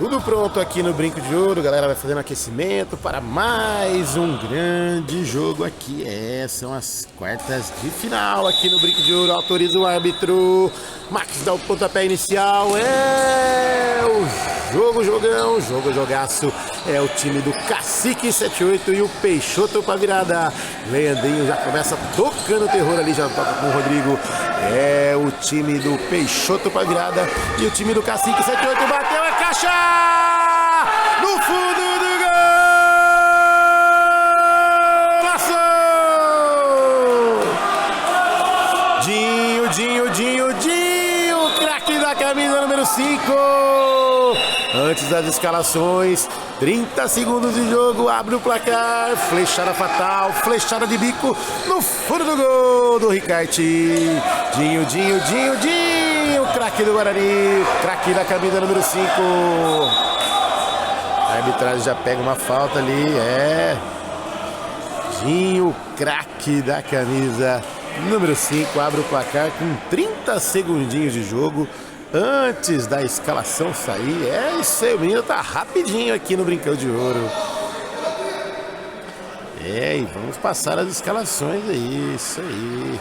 Tudo pronto aqui no Brinco de Ouro, galera vai fazendo aquecimento para mais um grande jogo aqui. São as quartas de final aqui no Brinco de Ouro. Autoriza o árbitro, Max dá o pontapé inicial. O jogaço. É o time do Cacique 78 e o Peixoto para virada. Leandrinho já começa tocando terror ali, já toca com o Rodrigo. É o time do Peixoto para virada e o time do Cacique 78 bateu, é caixa! No fundo do gol! Passou! Dinho, craque da camisa número 5. Antes das escalações, 30 segundos de jogo, abre o placar, flechada fatal, flechada de bico, no fundo do gol do Ricarte. Dinho, craque do Guarani, craque da camisa número 5. A arbitragem já pega uma falta ali, Dinho, craque da camisa número 5, abre o placar com 30 segundinhos de jogo. Antes da escalação sair, isso aí, o menino tá rapidinho aqui no Brincão de Ouro. E vamos passar as escalações aí, isso aí.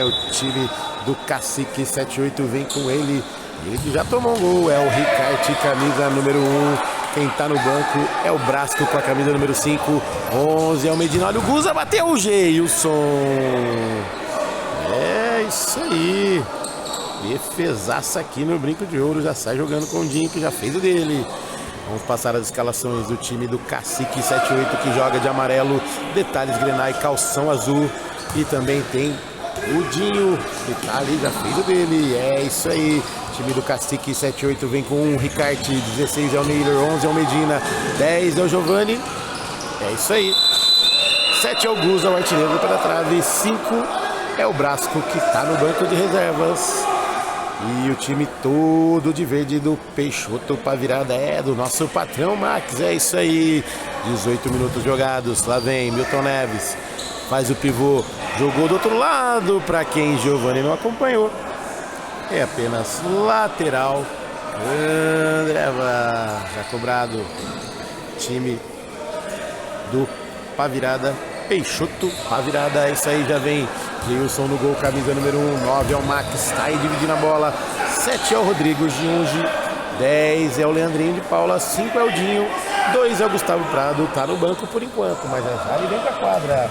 O time do Cacique 78 vem com ele que já tomou um gol, é o Ricarte, camisa número 1. Quem tá no banco é o Brasco com a camisa número 5. 11 é o Medina, olha o Guza, bateu o Geilson. Isso aí. Defesaça aqui no Brinco de Ouro, já sai jogando com o Dinho, que já fez o dele. Vamos passar as escalações do time do Cacique 78, que joga de amarelo, detalhes grená e calção azul. E também tem o Dinho, que tá ali, já fez o dele. Isso aí, o time do Cacique 78 vem com o Ricarte, 16 é o Neiller, 11 é o Medina, 10 é o Giovanni. Isso aí, 7 é o Guza, o artilheiro para a trave, 5 é o Brasco, que tá no banco de reservas. E o time todo de verde do Peixoto para virada do nosso patrão Max. Isso aí, 18 minutos jogados. Lá vem Milton Neves, faz o pivô, jogou do outro lado para quem Giovanni não acompanhou. É apenas lateral. Andreva já cobrado. Time do Pavirada, Peixoto Pavirada. Isso aí, já vem Gilson no gol, camisa número 1. 9 é o Max, tá aí dividindo a bola. 7 é o Rodrigo Giunge, 10 é o Leandrinho de Paula, 5 é o Dinho, 2 é o Gustavo Prado, tá no banco por enquanto, mas já ele vem pra quadra.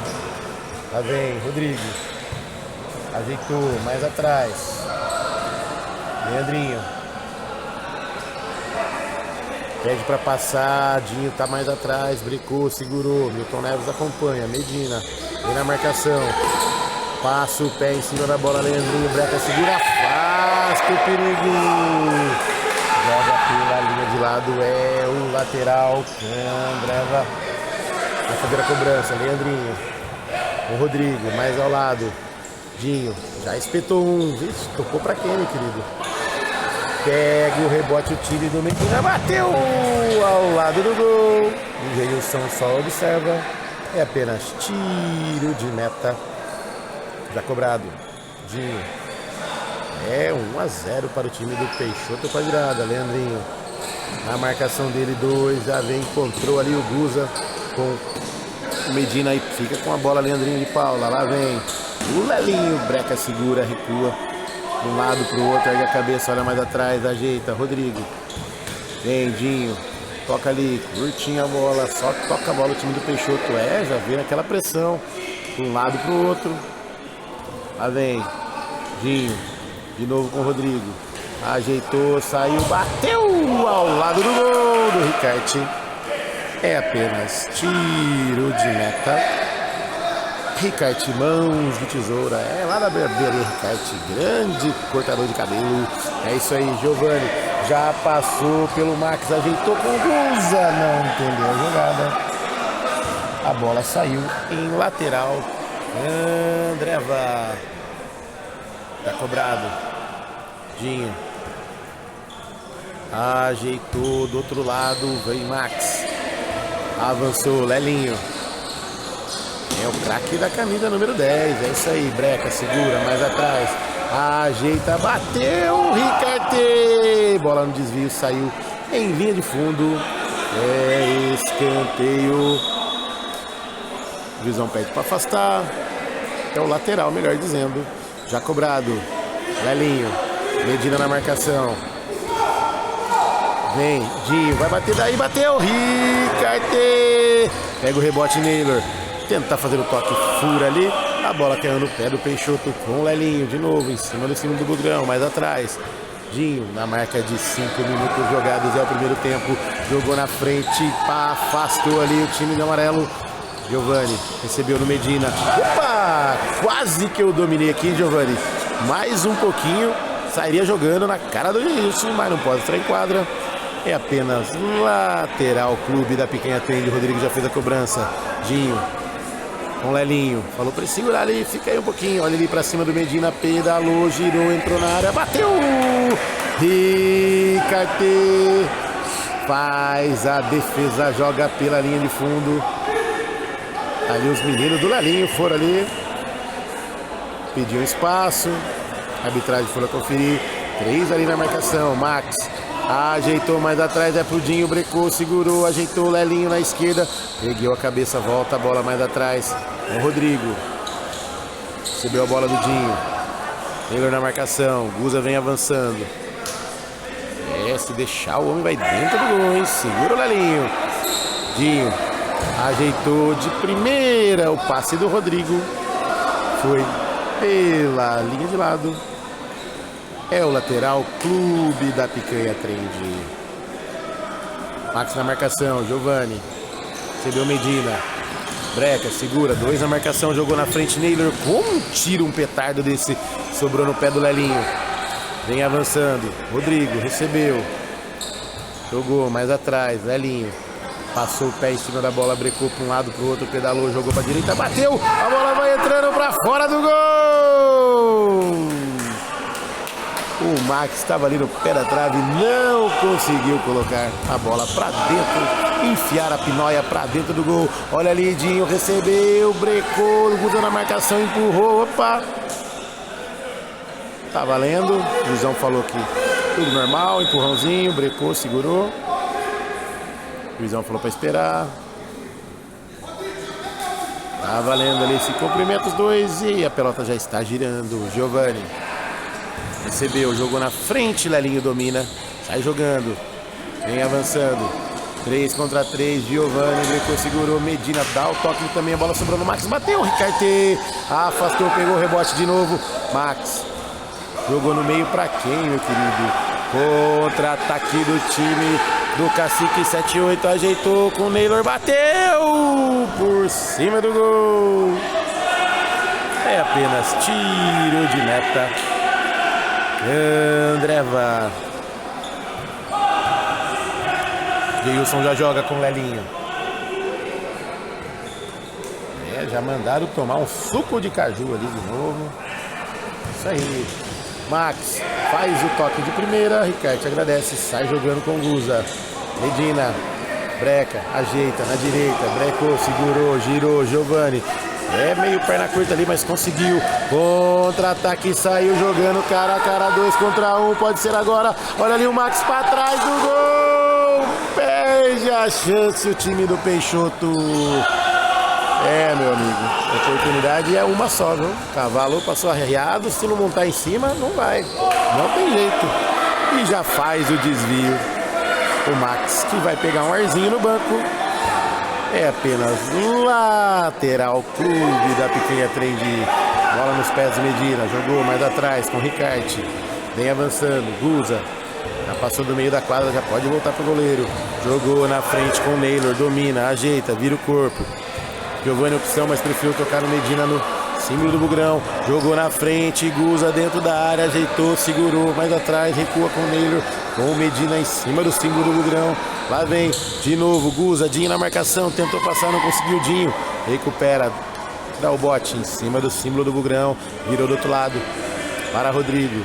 Lá vem Rodrigo, ajeitou, mais atrás, Leandrinho, pede pra passar, Dinho tá mais atrás, brincou, segurou, Milton Neves acompanha, Medina, vem na marcação. Passa o pé em cima da bola, Leandrinho, Breca segura, afasta o perigo. Joga pela linha de lado, o lateral, Andreva. Vai fazer a cobrança, Leandrinho. O Rodrigo, mais ao lado. Dinho, já espetou um. Vixe, tocou pra quem, meu querido? Pega o rebote, o time do Medina, bateu ao lado do gol. O Geilson só observa. É apenas tiro de meta. Já cobrado, Dinho. 1-0 para o time do Peixoto para virada. Leandrinho, na marcação dele, 2, já vem, encontrou ali o Guza com o Medina e fica com a bola, Leandrinho de Paula. Lá vem o Lelinho, Breca segura, recua de um lado para o outro, ergue a cabeça, olha mais atrás, ajeita, Rodrigo. Vem, Dinho, toca ali, curtinha a bola, só toca a bola o time do Peixoto. Já vira aquela pressão de um lado para o outro. Lá vem Dinho, de novo com o Rodrigo, ajeitou, saiu, bateu ao lado do gol do Ricarte. É apenas tiro de meta. Ricarte, mãos de tesoura, lá da barbearia Ricarte, grande cortador de cabelo. Isso aí, Giovanni já passou pelo Max, ajeitou com o Guza, não entendeu a jogada. A bola saiu em lateral. Andreva, tá cobrado, Dinho, ajeitou do outro lado, vem Max, avançou, Lelinho, o craque da camisa número 10, isso aí, Breca, segura, mais atrás, ajeita, bateu, Ricarte, bola no desvio, saiu em linha de fundo. É escanteio. Visão pede para afastar. É o lateral, melhor dizendo. Já cobrado. Lelinho. Medina na marcação. Vem, Dinho, vai bater daí, bateu. Ricarte. Pega o rebote, Naylor. Tentar fazer o toque, fura ali. A bola caiu no pé do Peixoto com o Lelinho de novo, em cima do segundo Bugrão, mais atrás. Dinho, na marca de 5 minutos jogados, é o primeiro tempo. Jogou na frente, afastou ali o time do amarelo. Giovani recebeu no Medina. Opa! Quase que eu dominei aqui, Giovani. Mais um pouquinho, sairia jogando na cara do Gilson, mas não pode entrar em quadra. É apenas lateral, clube da Picanha Trend. Rodrigo já fez a cobrança. Dinho com Lelinho, falou para ele segurar ali, fica aí um pouquinho, olha ali para cima do Medina, pedalou, girou, entrou na área, bateu! Ricarte faz a defesa, joga pela linha de fundo. Ali os meninos do Lelinho foram ali, pediu espaço, a arbitragem foi lá conferir, 3 ali na marcação, Max ajeitou mais atrás, é pro Dinho, brecou, segurou, ajeitou o Lelinho na esquerda, ergueu a cabeça, volta a bola mais atrás, é o Rodrigo, recebeu a bola do Dinho, Naylor na marcação, Guza vem avançando, se deixar o homem vai dentro do gol, hein? Segura o Lelinho, Dinho, ajeitou de primeira, o passe do Rodrigo, foi pela linha de lado. É o lateral, clube da Picanha Trend. Max na marcação, Giovani. Recebeu Medina. Breca, segura, 2 na marcação, jogou na frente, Naylor. Como tira um petardo desse? Sobrou no pé do Lelinho. Vem avançando. Rodrigo, recebeu. Jogou mais atrás, Lelinho. Passou o pé em cima da bola, brecou para um lado, para o outro, pedalou, jogou para a direita, bateu. A bola vai entrando para fora do gol. O Max estava ali no pé da trave, não conseguiu colocar a bola para dentro, enfiar a pinóia para dentro do gol. Olha ali, Dinho recebeu, brecou, Guza na marcação, empurrou, opa! Tá valendo, o Luizão falou que tudo normal, empurrãozinho, brecou, segurou. O Luizão falou para esperar. Tá valendo ali, se cumprimenta os dois e a pelota já está girando. Giovani recebeu, jogou na frente, Lelinho domina, sai jogando, vem avançando, 3 contra 3, Giovani, brecou, segurou, Medina dá o toque também, a bola sobrou no Max, bateu, Ricarte, afastou, pegou o rebote de novo, Max, jogou no meio pra quem, meu querido? Contra-ataque do time do Cacique 78, ajeitou com o Naylor, bateu por cima do gol, é apenas tiro de meta. Andreva. Gilson já joga com o Lelinho. Já mandaram tomar um suco de caju ali de novo. Isso aí. Max faz o toque de primeira. Ricarte agradece, sai jogando com o Guza. Medina, breca, ajeita na direita, brecou, segurou, girou, Giovani. É meio perna curta ali, mas conseguiu. Contra-ataque, saiu jogando cara a cara, 2 contra 1, pode ser agora. Olha ali o Max para trás do gol. Perde a chance o time do Peixoto. É, meu amigo, a oportunidade é uma só, viu? Cavalo passou arriado, se não montar em cima, não vai. Não tem jeito. E já faz o desvio. O Max, que vai pegar um arzinho no banco. É apenas lateral, clube da Picanha Trend. Bola nos pés de Medina, jogou mais atrás com o Ricarte. Vem avançando, Guza. Já passou do meio da quadra, já pode voltar pro goleiro. Jogou na frente com o Naylor, domina, ajeita, vira o corpo. Giovani opção, mas preferiu tocar no Medina no símbolo do Bugrão. Jogou na frente, Guza dentro da área, ajeitou, segurou, mais atrás, recua com o Naylor. Com o Medina em cima do símbolo do Bugrão. Lá vem, de novo, Guza, Dinho na marcação, tentou passar, não conseguiu, Dinho. Recupera, dá o bote em cima do símbolo do Bugrão. Virou do outro lado, para Rodrigo.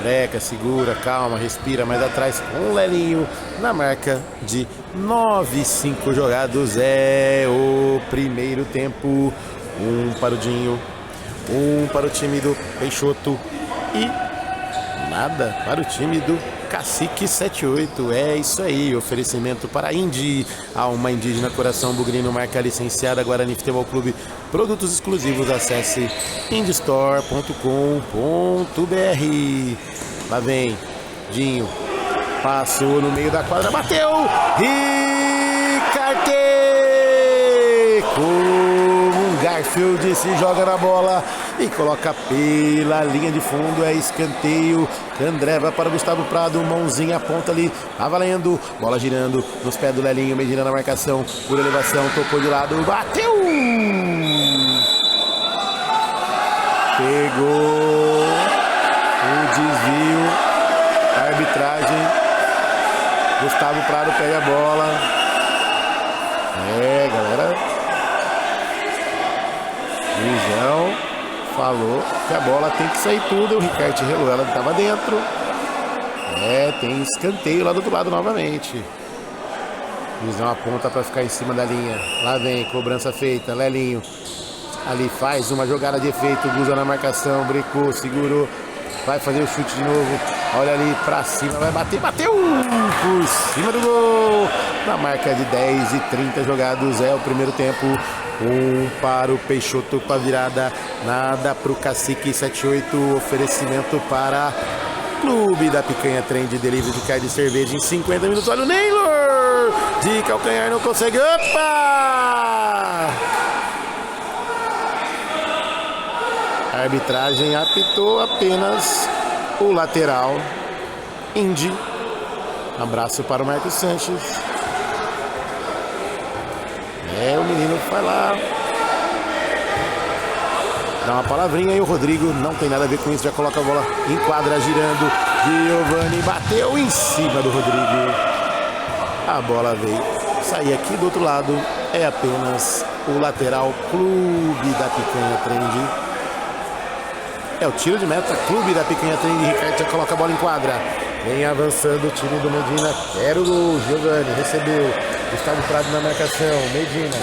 Breca, segura, calma, respira, mais atrás com o Lelinho. Na marca de 9-5 jogados, é o primeiro tempo. 1 para o Dinho, 1 para o time do Peixoto. E nada para o time do Cacique 78. É isso aí, oferecimento para a Indy, Alma Indígena Coração Bugrino, marca licenciada Guarani Futebol Clube, produtos exclusivos, acesse indystore.com.br. Lá vem Dinho, passou no meio da quadra, bateu, Ricarte com um Garfield se joga na bola e coloca pela linha de fundo, é escanteio. Candreva para Gustavo Prado, mãozinha, ponta ali, tá valendo, bola girando nos pés do Lelinho, Medina na marcação, por elevação, tocou de lado, bateu, pegou o desvio, arbitragem, Gustavo Prado pega a bola, galera, Luizão falou que a bola tem que sair tudo, o Ricarte relou, ela estava dentro. Tem escanteio lá do outro lado novamente. Luizão aponta para ficar em cima da linha. Lá vem, cobrança feita, Lelinho. Ali faz uma jogada de efeito, Guza na marcação, brecou, segurou. Vai fazer o chute de novo. Olha ali para cima, vai bater, bateu! Por cima do gol! Na marca de 10:30 jogados, é o primeiro tempo. Para o Peixoto com a virada, nada para o Cacique 78, oferecimento para Clube da Picanha Trend, delivery de carne de cerveja em 50 minutos. Olha o Naylor, de calcanhar não consegue, opa! A arbitragem apitou apenas o lateral, Indy. Abraço para o Marcos Sanches. O menino vai lá, dá uma palavrinha e o Rodrigo não tem nada a ver com isso, já coloca a bola em quadra, girando, Giovani bateu em cima do Rodrigo, a bola veio sair aqui do outro lado, é apenas o lateral, Clube da Picanha Trend, é o tiro de meta, Clube da Picanha Trend, Ricardo já coloca a bola em quadra, vem avançando o time do Medina, quer o gol, Giovani recebeu, Gustavo Prado na marcação, Medina,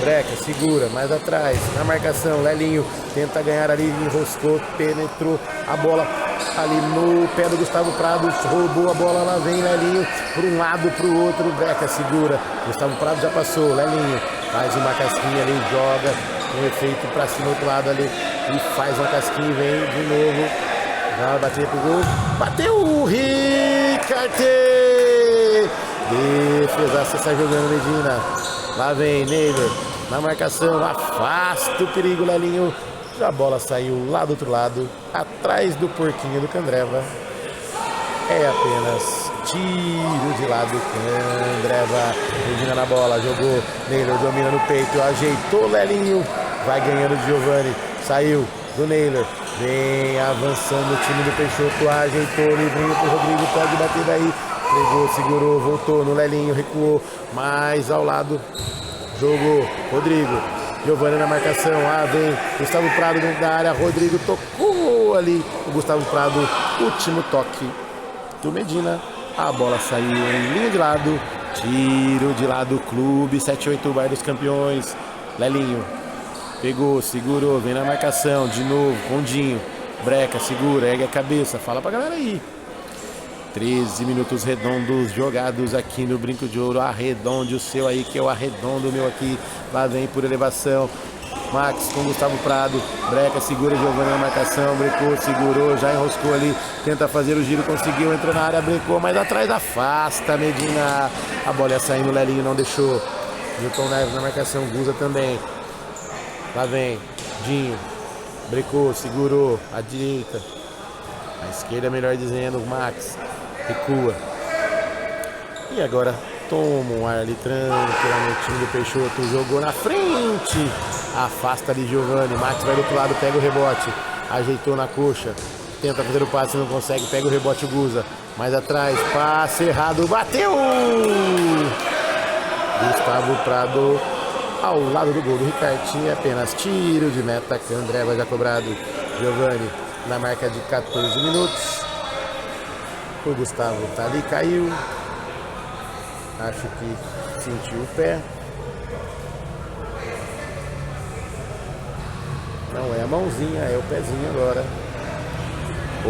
breca, segura, mais atrás, na marcação, Lelinho, tenta ganhar ali, enroscou, penetrou a bola ali no pé do Gustavo Prado, roubou a bola, lá vem Lelinho, por um lado, para o outro, breca, segura, Gustavo Prado já passou, Lelinho, faz uma casquinha ali, joga, um efeito para cima do outro lado ali, e faz uma casquinha e vem de novo, vai bater pro gol, bateu o Ricarte! Defesaça, sai jogando Medina. Lá vem Naylor na marcação, afasta o perigo, Lelinho. A bola saiu lá do outro lado, atrás do porquinho do Candreva. É apenas tiro de lado, Candreva. Medina na bola, jogou. Naylor domina no peito, ajeitou Lelinho. Vai ganhando de Giovani, saiu do Naylor. Vem avançando o time do Peixoto, ajeitou, livrinho pro Rodrigo, pode bater daí. Pegou, segurou, voltou no Lelinho, recuou, mais ao lado, jogou, Rodrigo, Giovani na marcação, vem Gustavo Prado dentro da área, Rodrigo tocou ali, o Gustavo Prado, último toque do Medina, a bola saiu em linha de lado, tiro de lado, Clube 78, Bar dos Campeões, Lelinho, pegou, segurou, vem na marcação, de novo, Rondinho, breca, segura, ergue a cabeça, fala pra galera aí. 13 minutos redondos jogados aqui no Brinco de Ouro. Arredonde o seu aí, que eu arredondo o meu aqui. Lá vem por elevação. Max com Gustavo Prado. Breca, segura, Giovani na marcação. Brecou, segurou, já enroscou ali. Tenta fazer o giro, conseguiu, entrou na área, brecou, mas atrás afasta Medina. A bola ia saindo, Lelinho não deixou. Newton Neves na marcação, Guza também. Lá vem, Dinho. Brecou, segurou, à direita. À esquerda, melhor dizendo, Max. Recua. E agora toma um ar ali tranquilamente do Peixoto. Jogou na frente. Afasta ali Giovani. Max vai do outro lado, pega o rebote. Ajeitou na coxa. Tenta fazer o passe, não consegue. Pega o rebote, o Guza. Mais atrás, passe errado. Bateu! Gustavo Prado ao lado do gol do Ricarte. Apenas tiro de meta. Candreva já cobrado. Giovani na marca de 14 minutos. O Gustavo tá ali, caiu. Acho que sentiu o pé. Não é a mãozinha, é o pezinho agora.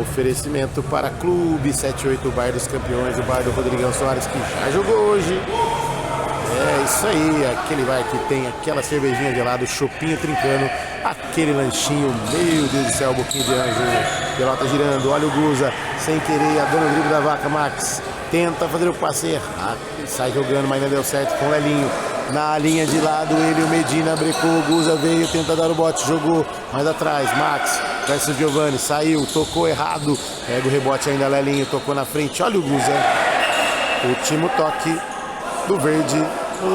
Oferecimento para Clube 78, o Bar dos Campeões, o Bar do Rodrigão Soares, que já jogou hoje. É isso aí, aquele bar que tem aquela cervejinha gelada, o chopinho trincando, aquele lanchinho, meu Deus do céu, boquinha de anjo, pelota girando, olha o Guza, sem querer, a dona do drible da vaca, Max, tenta fazer o passe errado, sai jogando, mas não deu certo com o Lelinho. Na linha de lado, ele e o Medina brecou, o Guza veio, tenta dar o bote, jogou mais atrás, Max versus Giovani, saiu, tocou errado, pega o rebote ainda, Lelinho, tocou na frente, olha o Guza, último toque do verde,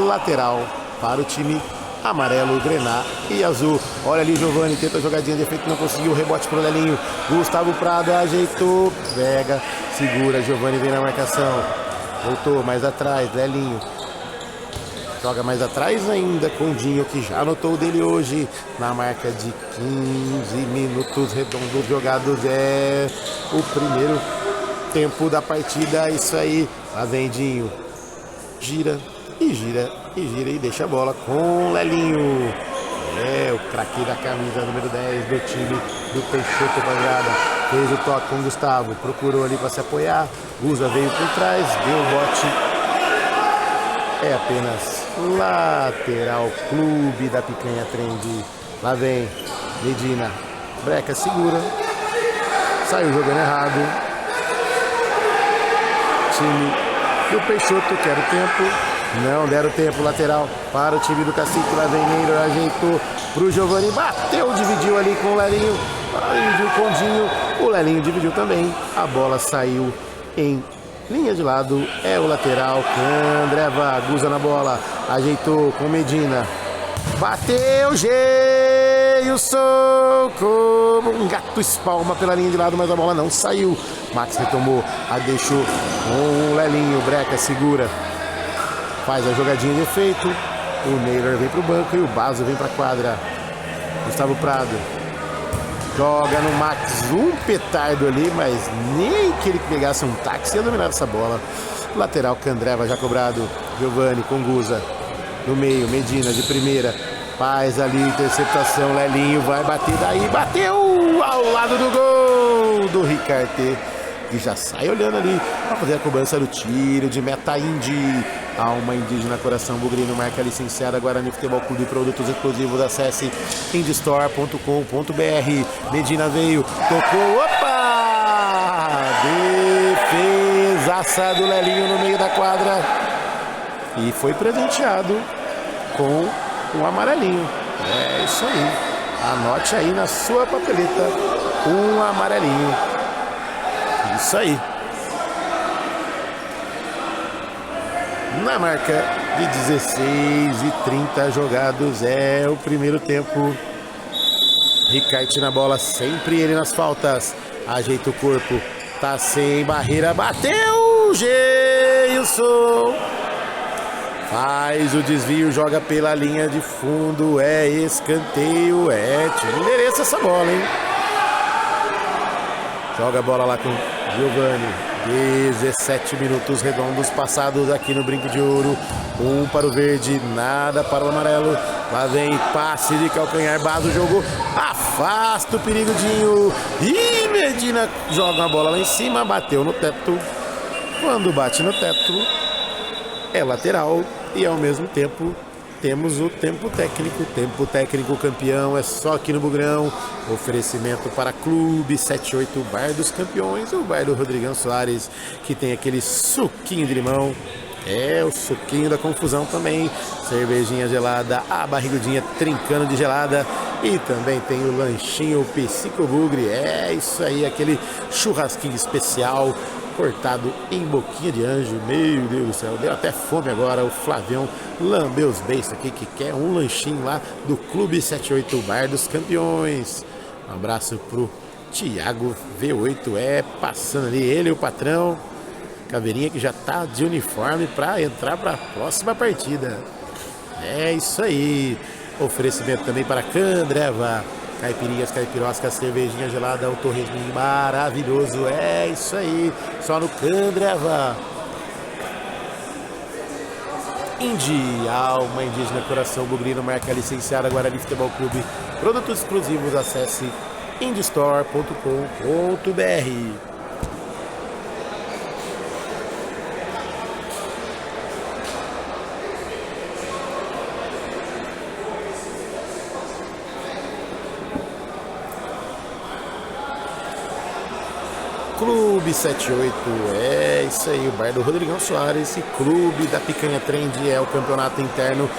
lateral para o time amarelo, grená e azul. Olha ali, Giovani tenta a jogadinha de efeito, não conseguiu, rebote pro Lelinho, Gustavo Prado ajeitou, pega, segura, Giovani vem na marcação, voltou mais atrás, Lelinho joga mais atrás ainda com o Dinho, que já anotou dele hoje na marca de 15 minutos redondos jogados. É o primeiro tempo da partida. Isso aí. Lá vem Dinho. Gira e gira e gira e deixa a bola com o Lelinho. É o craque da camisa número 10 do time do Peixoto Quadrada. Fez o toque com o Gustavo. Procurou ali para se apoiar. Guza veio por trás. Deu o bote. É apenas lateral, Clube da Picanha Trend. Lá vem Medina, breca, segura, saiu jogando errado. Time do Peixoto quer o tempo, não deram tempo, lateral para o time do Cacique. Lá vem Neiro, ajeitou pro Giovani, bateu, dividiu ali com o Lelinho, dividiu com o Dinho, o Lelinho dividiu também, a bola saiu em linha de lado, é o lateral, Candreva, Guza na bola, ajeitou com Medina, bateu, Geilson, como um gato espalma pela linha de lado, mas a bola não saiu, Max retomou, a deixou com o Lelinho, breca, segura, faz a jogadinha de efeito, o Neyler vem pro banco e o Baso vem pra quadra, Gustavo Prado, joga no Max, um petardo ali, mas nem que ele pegasse um táxi ia dominar essa bola. Lateral, Candreva já cobrado, Giovani com Guza, no meio, Medina de primeira, faz ali, interceptação, Lelinho vai bater daí, bateu ao lado do gol do Ricarte, e já sai olhando ali para fazer a cobrança do tiro de meta Indy. Alma Indígena Coração Bugrino, marca licenciada Guarani Futebol Clube, produtos exclusivos, acesse indistore.com.br. Medina veio, tocou, opa! Defesaça do Lelinho no meio da quadra e foi presenteado com um amarelinho. É isso aí, anote aí na sua papeleta, um amarelinho. Isso aí. Na marca de 16:30 jogados, é o primeiro tempo. Ricarte na bola, sempre ele nas faltas, ajeita o corpo, tá sem barreira, bateu, Geilson, faz o desvio, joga pela linha de fundo, é escanteio, tira endereço essa bola, hein? Joga a bola lá com Giovani. 17 minutos redondos passados aqui no Brinco de Ouro. Um para o verde, nada para o amarelo. Lá vem passe de calcanhar, Baso jogou, afasta o perigo, Dinho. E Medina joga a bola lá em cima, bateu no teto. Quando bate no teto, é lateral e ao mesmo tempo temos o tempo técnico campeão, é só aqui no Bugrão. Oferecimento para Clube 78, Bar dos Campeões, o Bar do Rodrigão Soares, que tem aquele suquinho de limão, é o suquinho da confusão também, cervejinha gelada, a barrigudinha trincando de gelada, e também tem o lanchinho Psico Bugre, é isso aí, aquele churrasquinho especial, cortado em boquinha de anjo, meu Deus do céu, deu até fome agora, o Flavião lambeu os beiços aqui, que quer um lanchinho lá do Clube 78, Bar dos Campeões. Um abraço pro Thiago V8, passando ali, ele e o patrão, Caveirinha que já tá de uniforme para entrar para a próxima partida. É isso aí, oferecimento também para Candreva, caipirinhas, caipiroscas, cervejinha gelada, o torresminho maravilhoso, é isso aí, só no Candreva. Indy, Alma Indígena Coração Bugrino, marca licenciada Guarani Futebol Clube, produtos exclusivos, acesse indstore.com.br. Clube 78, é isso aí, o bar do Rodrigão Soares. Esse Clube da Picanha Trend é o campeonato interno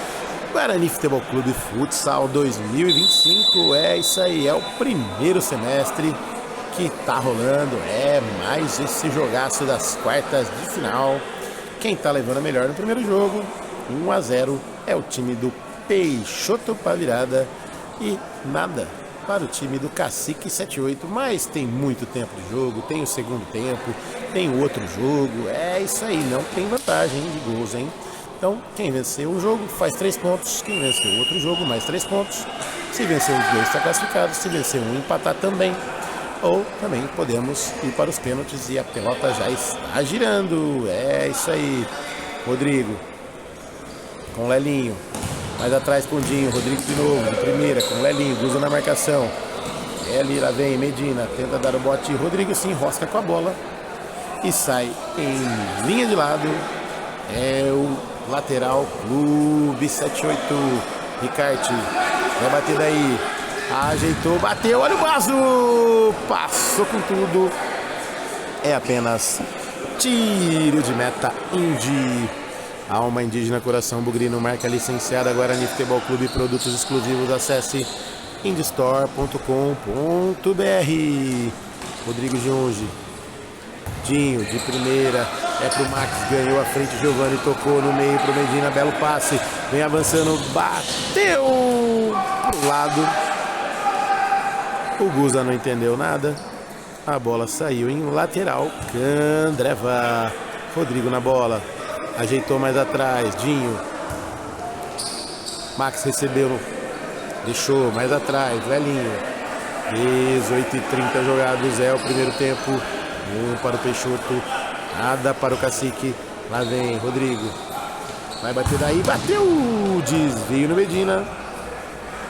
Guarani Futebol Clube Futsal 2025. É isso aí, é o primeiro semestre que tá rolando. É mais esse jogaço das quartas de final. Quem tá levando a melhor no primeiro jogo, 1-0, é o time do Peixoto para virada e nada para o time do Cacique 78, mas tem muito tempo de jogo, tem o segundo tempo, tem o outro jogo, é isso aí, não tem vantagem de gols, hein? Então, quem venceu o jogo faz 3 pontos, quem venceu o outro jogo mais 3 pontos, se vencer os dois está classificado, se vencer um empatar também, ou também podemos ir para os pênaltis e a pelota já está girando, é isso aí, Rodrigo, com Lelinho. Mais atrás com o Dinho, Rodrigo de novo, de primeira, com o Lelinho, Guza na marcação. Ali, lá vem Medina, tenta dar o bote, Rodrigo se enrosca com a bola e sai em linha de lado. É o lateral Clube 78, Ricarte, vai bater daí, ajeitou, bateu, olha o Bazo, passou com tudo. É apenas tiro de meta Indy. Alma Indígena Coração Bugrino, marca licenciada Guarani Futebol Clube, produtos exclusivos, acesse indstore.com.br. Rodrigo Jonge, Dinho de primeira, é pro Max, ganhou a frente, Giovani tocou no meio pro Medina, belo passe, vem avançando, bateu pro lado, o Guza não entendeu nada, a bola saiu em lateral, Candreva, Rodrigo na bola. Ajeitou mais atrás, Dinho. Max recebeu, deixou mais atrás, Lelinho. 18h30 jogados, é o primeiro tempo. 1 para o Peixoto, nada para o Cacique. Lá vem Rodrigo. Vai bater daí, bateu! Desvio no Medina.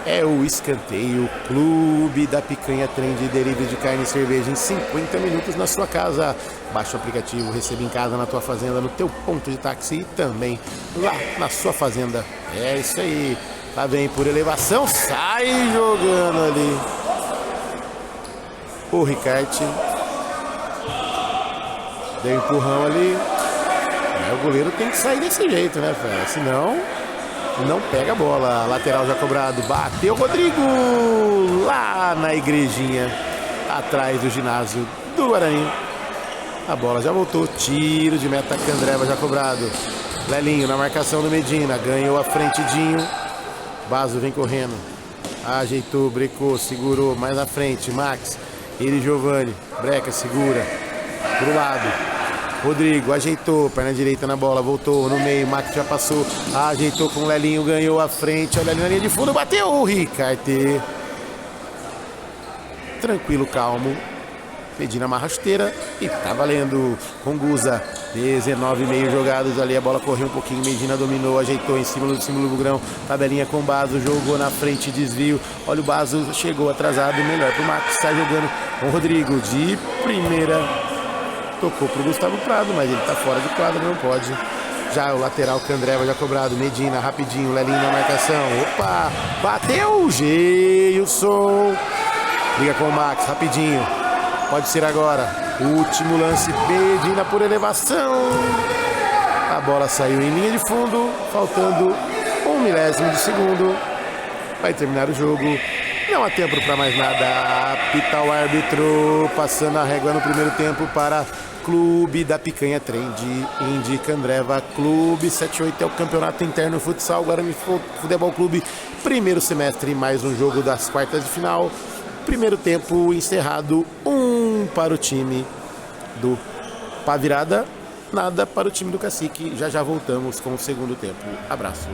É o escanteio, Clube da Picanha Trend, delivery de carne e cerveja em 50 minutos na sua casa. Baixa o aplicativo, receba em casa, na tua fazenda, no teu ponto de táxi e também lá na sua fazenda. É isso aí. Lá vem por elevação, sai jogando ali o Ricarte. Deu um empurrão ali. O goleiro tem que sair desse jeito, né, fera? Senão não pega a bola. Lateral já cobrado. Bateu Rodrigo lá na igrejinha atrás do ginásio do Guarani. A bola já voltou. Tiro de meta, Candreva já cobrado. Lelinho na marcação do Medina. Ganhou a frente, Dinho. Bazo vem correndo. Ajeitou, brecou, segurou. Mais na frente, Max. Ele e Giovani. Breca, segura. Pro lado. Rodrigo ajeitou, perna direita na bola, voltou no meio, Max já passou, ajeitou com o Lelinho, ganhou a frente, olha ali na linha de fundo, bateu o Ricarte. Tranquilo, calmo, Medina amarra a chuteira e tá valendo com Guza. 19,5 jogados ali, a bola correu um pouquinho, Medina dominou, ajeitou em cima do símbolo do Bugrão, tabelinha com o Bazo, jogou na frente, desvio, olha o Bazo, chegou atrasado, melhor pro Max, sai jogando com o Rodrigo de primeira. Tocou pro Gustavo Prado, mas ele tá fora de quadra, não pode. Já o lateral Candreva já cobrado, Medina rapidinho, Lelinho na marcação. Opa, bateu, Geilson. Liga com o Max, rapidinho. Pode ser agora. Último lance, Medina por elevação. A bola saiu em linha de fundo, faltando 1 milésimo de segundo. Vai terminar o jogo. Não há tempo para mais nada. Apita o árbitro, passando a régua no primeiro tempo para Clube da Picanha Trend, Indy Candreva. Clube 78 é o campeonato interno futsal Guarani Futebol Clube. Primeiro semestre, mais um jogo das quartas de final. Primeiro tempo encerrado, 1 para o time do Pavirada, nada para o time do Cacique. Já já voltamos com o segundo tempo. Abraço.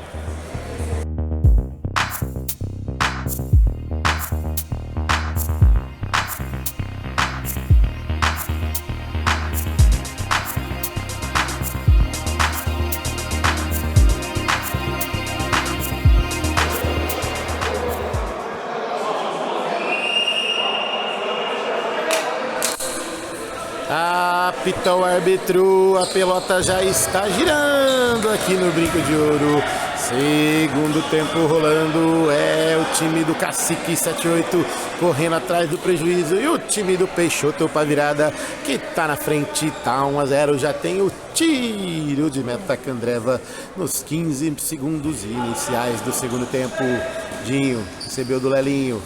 Apita o árbitro, a pelota já está girando aqui no Brinco de Ouro. Segundo tempo rolando, é o time do Cacique 78 correndo atrás do prejuízo e o time do Peixoto para virada que tá na frente, tá 1-0, já tem o tiro de meta Candreva nos 15 segundos iniciais do segundo tempo. Dinho recebeu do Lelinho,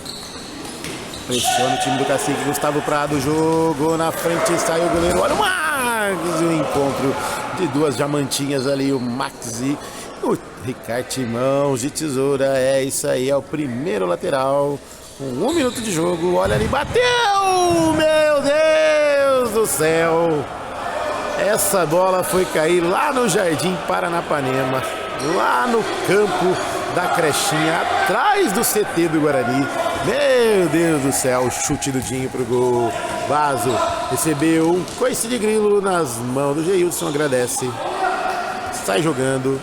pressiona o time do Cacique, Gustavo Prado jogou na frente, saiu o goleiro, olha o Max, o encontro de duas diamantinhas ali, o Max e o Ricardo Mãos de tesoura. É isso aí, é o primeiro lateral com 1 minuto de jogo, olha ali, bateu, meu Deus do céu, essa bola foi cair lá no Jardim Paranapanema, lá no campo da Crechinha, atrás do CT do Guarani. Meu Deus do céu, o chute do Dinho pro gol. Vaso recebeu um coice de grilo nas mãos do Geilson, agradece, sai jogando,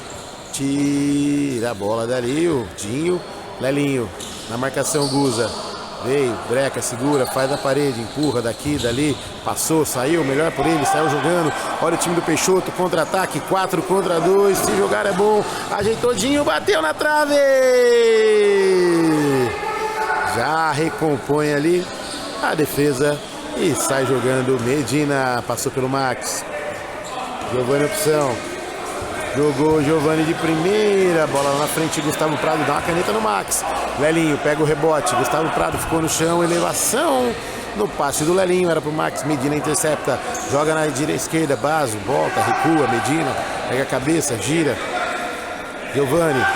tira a bola dali, o Dinho, Lelinho, na marcação Guza, veio, breca, segura, faz na parede, empurra daqui, dali, passou, saiu, melhor por ele, saiu jogando, olha o time do Peixoto, contra-ataque, 4 contra 2, se jogar é bom, ajeitou Dinho, bateu na trave, já recompõe ali a defesa e sai jogando. Medina passou pelo Max, Giovani opção, jogou Giovani de primeira, bola lá na frente, Gustavo Prado dá uma caneta no Max, Lelinho pega o rebote, Gustavo Prado ficou no chão, elevação no passe do Lelinho, era pro Max, Medina intercepta, joga na direita esquerda, Baso, volta, recua, Medina pega a cabeça, gira, Giovani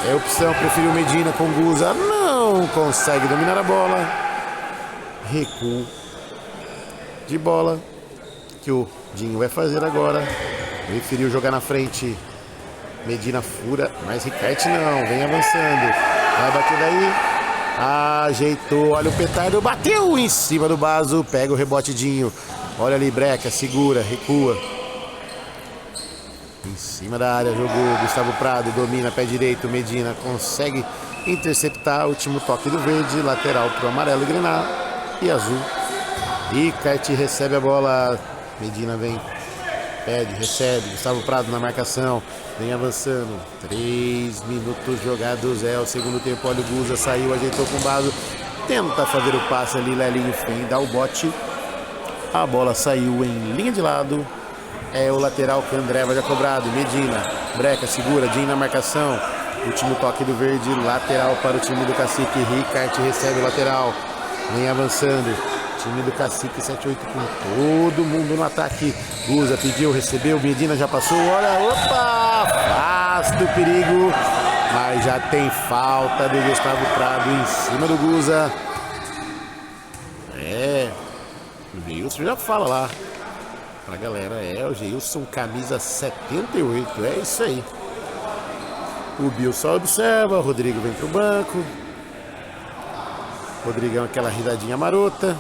é opção, preferiu Medina com Guza, não consegue dominar a bola, recuo de bola que o Dinho vai fazer agora, preferiu jogar na frente, Medina fura, mas Ricardo não, vem avançando, vai bater daí, ajeitou, olha o petardo, bateu em cima do Baso, pega o rebote Dinho, olha ali, breca, segura, recua, em cima da área, jogou Gustavo Prado, domina, pé direito, Medina consegue interceptar, último toque do verde, lateral pro amarelo e grená e azul. Ricardo recebe a bola, Medina vem, pede, recebe, Gustavo Prado na marcação, vem avançando, 3 minutos jogados, é o segundo tempo, olha o Guza, saiu, ajeitou com o Baso, tenta fazer o passe ali, Lelinho, fim, dá o bote, a bola saiu em linha de lado, é o lateral Candreva já cobrado, Medina, breca, segura, Dinho na marcação, último toque do verde, lateral para o time do Cacique, Ricardo recebe o lateral, vem avançando, time do Cacique 78 com todo mundo no ataque, Guza pediu, recebeu, Medina já passou, olha, opa, afasta o perigo, mas já tem falta do Gustavo Prado em cima do Guza, o Geilson já fala lá pra galera, o Geilson camisa 78, é isso aí. O Bill só observa, o Rodrigo vem pro banco, Rodrigão aquela risadinha marota,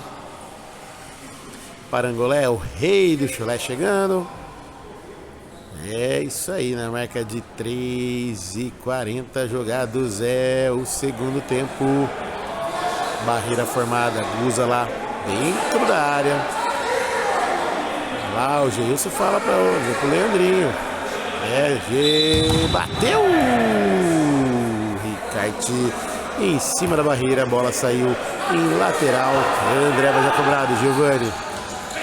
Parangolé, o rei do chulé chegando, é isso aí, na marca de 3:40 jogados, é o segundo tempo, barreira formada, Guza lá dentro da área, lá o Geilson fala para o Leandrinho, bateu, Ricardo em cima da barreira, a bola saiu em lateral, André já cobrado, Giovani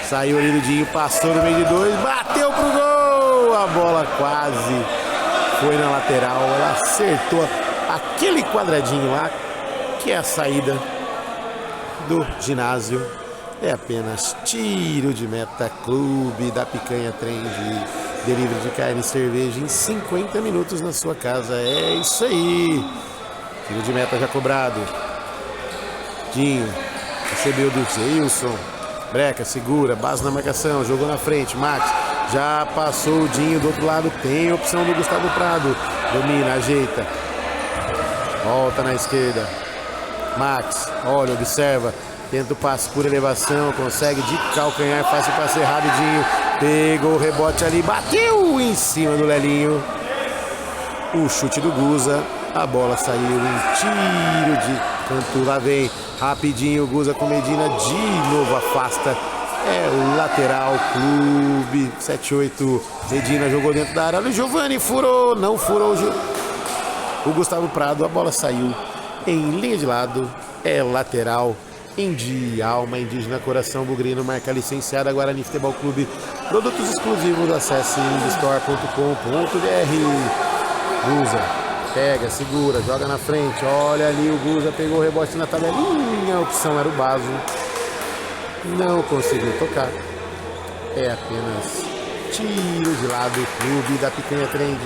saiu ali do Dinho, passou no meio de dois, bateu pro gol, a bola quase foi na lateral, ela acertou aquele quadradinho lá, que é a saída do ginásio, é apenas tiro de meta, Clube da Picanha Trem de delivery de carne e cerveja em 50 minutos na sua casa, é isso aí, tiro de meta já cobrado, Dinho recebeu do Geilson, breca, segura, base na marcação, jogou na frente, Max, já passou o Dinho do outro lado, tem a opção do Gustavo Prado, domina, ajeita, volta na esquerda, Max, olha, observa, tenta o passe por elevação, consegue de calcanhar, faz o passe errado, Dinho, pegou o rebote ali, bateu em cima do Lelinho, o chute do Guza, a bola saiu em tiro de canto, lá vem rapidinho o Guza com Medina, de novo afasta É o lateral, clube 78. Medina jogou dentro da área. Olha o Giovani, furou, não furou o Gustavo Prado. A bola saiu em linha de lado. É lateral. Alma indígena, coração bugrino, marca licenciada Guarani Futebol Clube. Produtos exclusivos, acesse indistore.com.br. Guza, pega, segura, joga na frente. Olha ali, o Guza pegou o rebote na tabelinha. A opção era o Baso. Não conseguiu tocar. É apenas tiro de lado. Clube da Picanha Trend.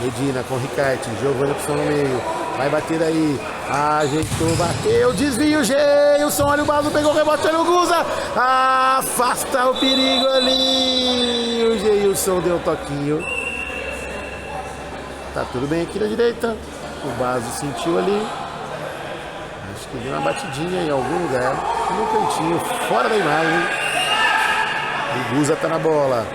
Medina com Ricarte. Giovani opção no meio. Vai bater aí. Ajeitou, bateu. Desvio. Geilson. Olha o Baso. Pegou o rebote. Olha o Guza. Afasta o perigo ali. O Geilson deu um toquinho. Tá tudo bem aqui na direita. O Baso sentiu ali. Acho que deu uma batidinha em algum lugar. No cantinho, fora da imagem. O Guza tá na bola.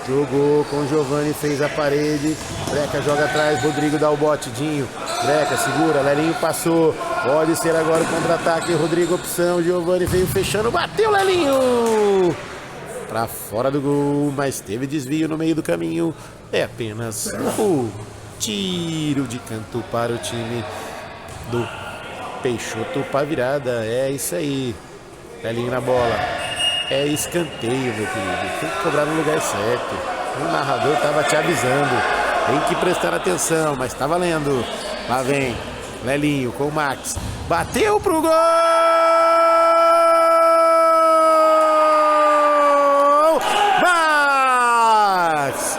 Jogou com o Giovani, fez a parede. Breca joga atrás, Rodrigo dá o bote. Dinho, Breca segura, Lelinho passou. Pode ser agora o contra-ataque. Rodrigo opção, Giovani veio fechando. Bateu Lelinho! Pra fora do gol, mas teve desvio no meio do caminho. É apenas o tiro de canto para o time do Peixoto para virada. É isso aí. Lelinho na bola. É escanteio, meu querido. Tem que cobrar no lugar certo. O narrador estava te avisando. Tem que prestar atenção, mas tá valendo. Lá vem Lelinho com o Max. Bateu pro gol! Max!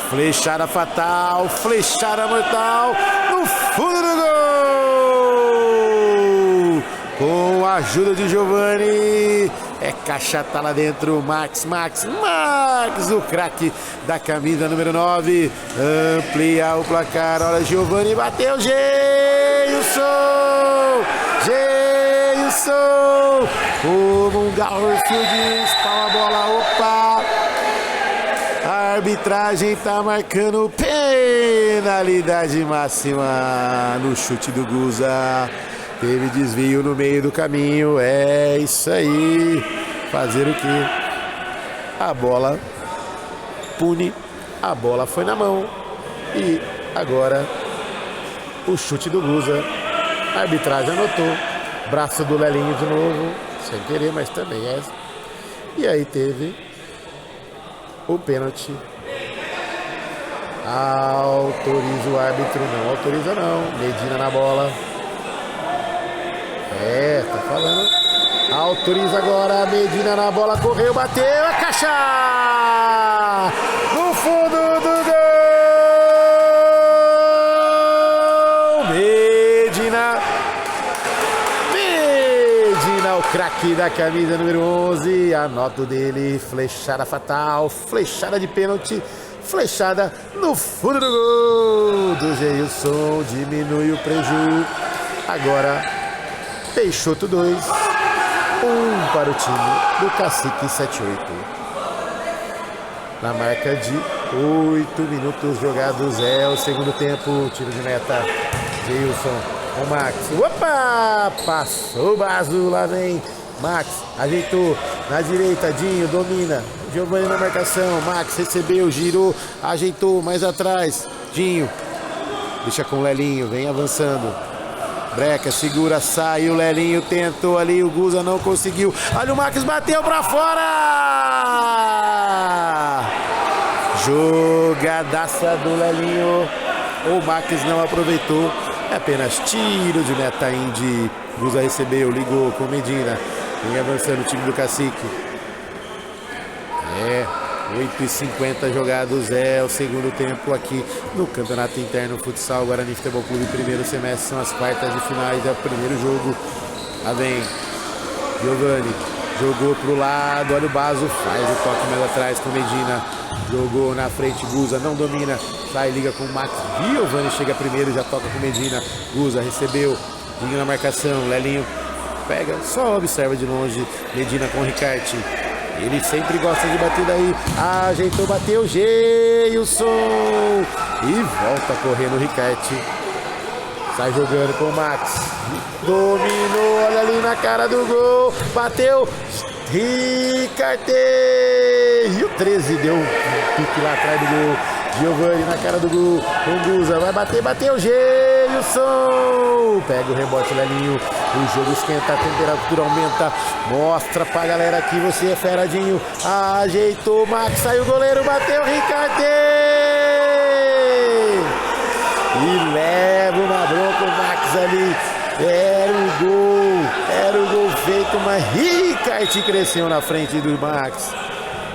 Flechada fatal, flechada mortal no fundo do gol! Com a ajuda de Giovani. É caixa, tá lá dentro. Max, o craque da camisa número 9. Amplia o placar. Olha, Giovani bateu. Geilson! Como um Garfield, espalma a bola. Opa! A arbitragem tá marcando penalidade máxima no chute do Guza. Teve desvio no meio do caminho. É isso aí. Fazer o quê? A bola pune. A bola foi na mão. E agora o chute do Guza. A arbitragem anotou. Braço do Lelinho de novo. Sem querer, mas também é. E aí teve o pênalti. Autoriza o árbitro. Não autoriza não. Medina na bola. É, tá falando. Autoriza agora. Medina na bola, correu, bateu, a caixa! No fundo do gol! Medina, o craque da camisa número 11. Anota o dele, flechada fatal, flechada de pênalti, flechada no fundo do gol do Geilson. Diminui o prejuízo. Agora Peixoto 2, 1 para o time do Cacique 78. Na marca de 8 minutos jogados, é o segundo tempo. Tiro de meta, Geilson com Max. Opa! Passou o Baso, lá vem Max, ajeitou na direita, Dinho domina. Giovani na marcação, Max recebeu, girou, ajeitou mais atrás. Dinho deixa com o Lelinho, vem avançando. Breca, segura, sai, o Lelinho tentou ali, o Guza não conseguiu. Olha o Max, bateu pra fora! Jogadaça do Lelinho. O Max não aproveitou. É apenas tiro de meta Indy. Guza recebeu, ligou com Medina. Vem avançando o time do Cacique. 8h50 jogados, é o segundo tempo aqui no Campeonato Interno Futsal Guarani Futebol Clube. Primeiro semestre, são as quartas de finais, é o primeiro jogo. Lá vem Giovani, jogou pro lado, olha o Baso, faz o toque mais atrás com Medina. Jogou na frente, Guza não domina, sai, liga com o Max. Giovani chega primeiro, já toca com Medina. Guza recebeu, liga na marcação, Lelinho pega, só observa de longe. Medina com o Ricarte. Ele sempre gosta de bater daí. Ajeitou, bateu, Geilson. E volta correndo o Ricarte. Sai jogando com o Max. Dominou, olha ali na cara do gol. Bateu. Ricarte! E o 13 deu um pique lá atrás do gol. Giovani na cara do gol. Guza vai bater, bateu. Geilson! Pega o rebote, Lelinho. O jogo esquenta, a temperatura aumenta. Mostra pra galera que você é feradinho. Ajeitou, Max, saiu o goleiro, bateu, Ricarte! E leva uma bronca o Max ali. Era o gol feito, mas Ricarte cresceu na frente do Max.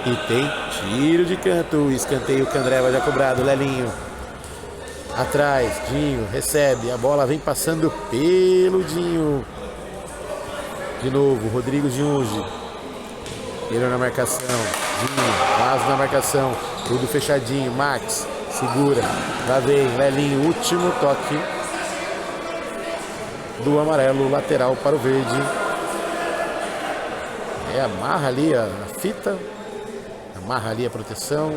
E tem tiro de canto, escanteio, Candreva já cobrado, Lelinho. Atrás, Dinho recebe, a bola vem passando pelo Dinho. De novo, Rodrigo Giunge. Ele na marcação, Dinho, vaso na marcação, tudo fechadinho, Max, segura, lá vem, Lelinho, último toque do amarelo, lateral para o verde. Amarra ali a fita, amarra ali a proteção.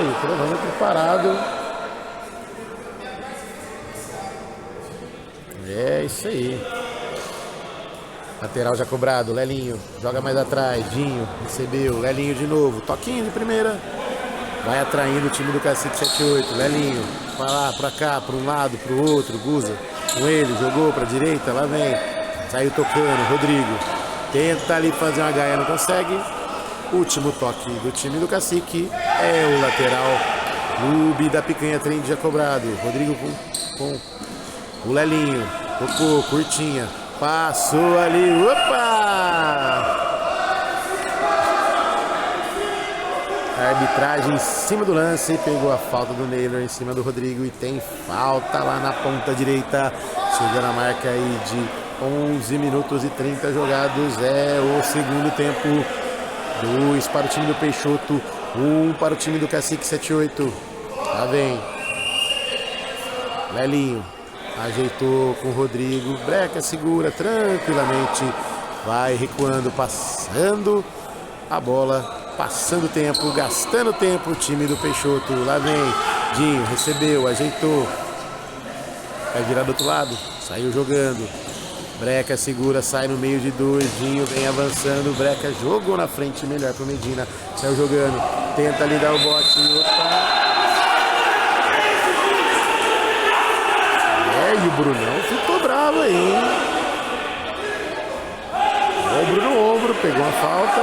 E o cronômetro parado. É isso aí. Lateral já cobrado, Lelinho joga mais atrás, Dinho recebeu, Lelinho de novo, toquinho de primeira. Vai atraindo o time do Cacique 78, Lelinho, pra lá, pra cá, pra um lado, pro outro, Guza com ele, jogou pra direita, lá vem, saiu tocando, Rodrigo, tenta ali fazer uma gaia, não consegue. Último toque do time do Cacique é o lateral, Clube da Picanha Trend já cobrado, Rodrigo com o Lelinho, tocou, curtinha, passou ali, opa! A arbitragem em cima do lance, pegou a falta do Naylor em cima do Rodrigo e tem falta lá na ponta direita, chegando a marca aí de 11 minutos e 30 jogados, é o segundo tempo, 2 para o time do Peixoto, 1 para o time do Cacique 78, lá vem, Lelinho, ajeitou com o Rodrigo, Breca segura tranquilamente, vai recuando, passando a bola, passando tempo, gastando tempo o time do Peixoto. Lá vem, Dinho, recebeu, ajeitou. Vai virar do outro lado, saiu jogando. Breca segura, sai no meio de 2, Dinho vem avançando, Breca jogou na frente, melhor pro Medina. Saiu jogando, tenta ali dar o bote. Opa! E o Brunão ficou bravo aí, hein? Ombro no ombro, pegou uma falta.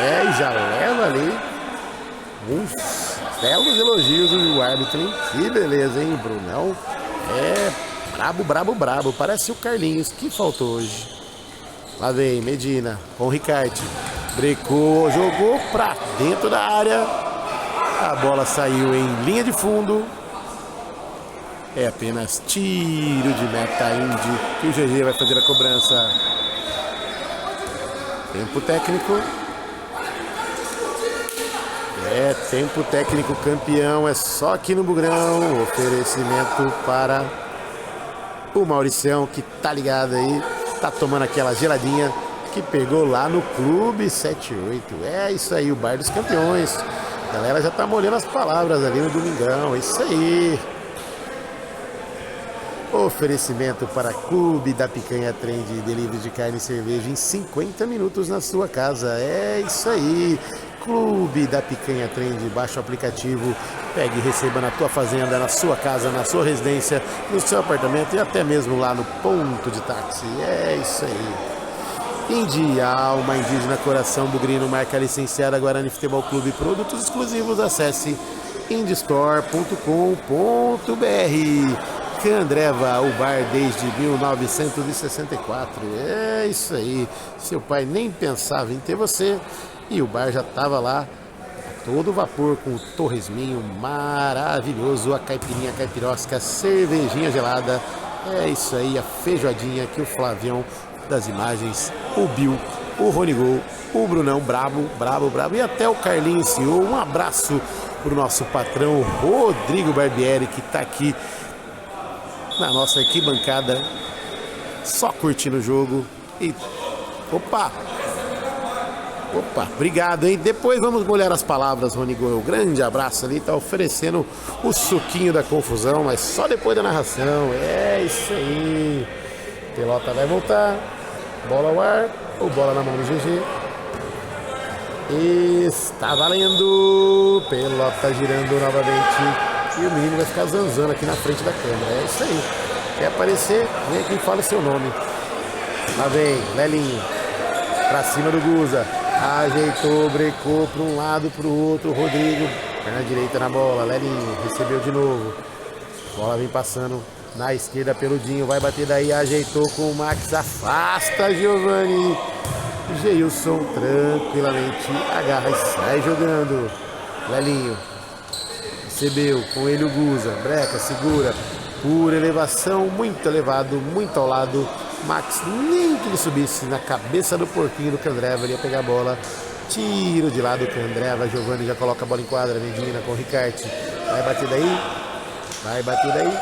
E já leva ali uns belos elogios do árbitro, hein? Que beleza, hein, Brunão? Brabo. Parece o Carlinhos, que faltou hoje. Lá vem, Medina com o Ricarte. Brecou, jogou pra dentro da área. A bola saiu em linha de fundo. É apenas tiro de meta Indy que o GG vai fazer a cobrança. Tempo técnico. Tempo técnico campeão, é só aqui no Bugrão. Oferecimento para o Mauricião, que tá ligado aí, tá tomando aquela geladinha que pegou lá no Clube 78. É isso aí, o bar dos campeões. A galera já tá molhando as palavras ali no domingão, é isso aí. Oferecimento para Clube da Picanha Trend, delivery de carne e cerveja em 50 minutos na sua casa. É isso aí. Clube da Picanha Trend, baixa o aplicativo, pegue e receba na tua fazenda, na sua casa, na sua residência, no seu apartamento e até mesmo lá no ponto de táxi. É isso aí. Indy, alma indígena, coração bugrino, marca licenciada Guarani Futebol Clube, produtos exclusivos, acesse indystore.com.br. Candreva, o bar desde 1964. É isso aí. Seu pai nem pensava em ter você e o bar já estava lá a todo vapor com o torresminho maravilhoso, a caipirinha caipirosca, cervejinha gelada. É isso aí, a feijoadinha que o Flavião das imagens, o Bill, o Ronigol, o Brunão, brabo e até o Carlinhos CEO. Um abraço pro nosso patrão Rodrigo Barbieri, que tá aqui na nossa arquibancada, só curtindo o jogo. E opa, obrigado, hein? Depois vamos molhar as palavras, Ronigol. Grande abraço ali, tá oferecendo o suquinho da confusão, mas só depois da narração. É isso aí. Pelota vai voltar. Bola ao ar. Ou bola na mão do GG. Está valendo. Pelota girando novamente. E o menino vai ficar zanzando aqui na frente da câmera. É isso aí. Quer aparecer? Vem aqui e fala seu nome. Lá vem, Lelinho. Pra cima do Guza. Ajeitou, brecou para um lado, para o outro. Rodrigo. Perna direita na bola. Lelinho. Recebeu de novo. Bola vem passando na esquerda pelo Dinho. Vai bater daí. Ajeitou com o Max. Afasta, Giovani. Geilson tranquilamente agarra e sai jogando. Lelinho. Recebeu com ele o Guza. Breca, segura. Por elevação, muito elevado, muito ao lado. Max, nem que ele subisse na cabeça do porquinho do Candreva, ele ia pegar a bola. Tiro de lado do Candreva. Giovani já coloca a bola em quadra. Medina com o Ricarte. Vai bater daí. Vai bater daí.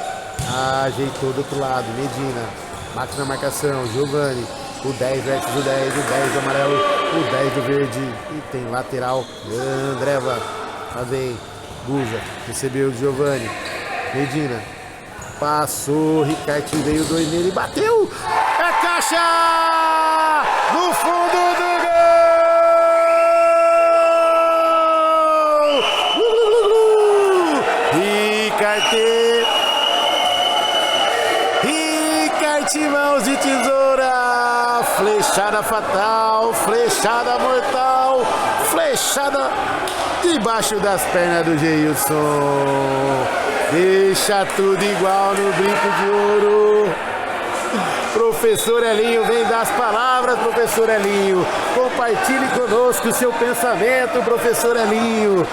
Ajeitou do outro lado. Medina. Max na marcação. Giovani. O 10 versus o 10. O 10 do amarelo. O 10 do verde. E tem lateral. Candreva. Lá vem. Guza. Recebeu o Giovani. Medina. Passou. Ricarte veio 2 nele. Bateu. É caixa! No fundo do gol! Ricarte, mãos de tesoura. Flechada fatal. Flechada mortal. Flechada debaixo das pernas do Geilson. Deixa tudo igual no brinco de ouro. Professor Elinho vem das palavras, professor Elinho. Compartilhe conosco o seu pensamento, professor Elinho.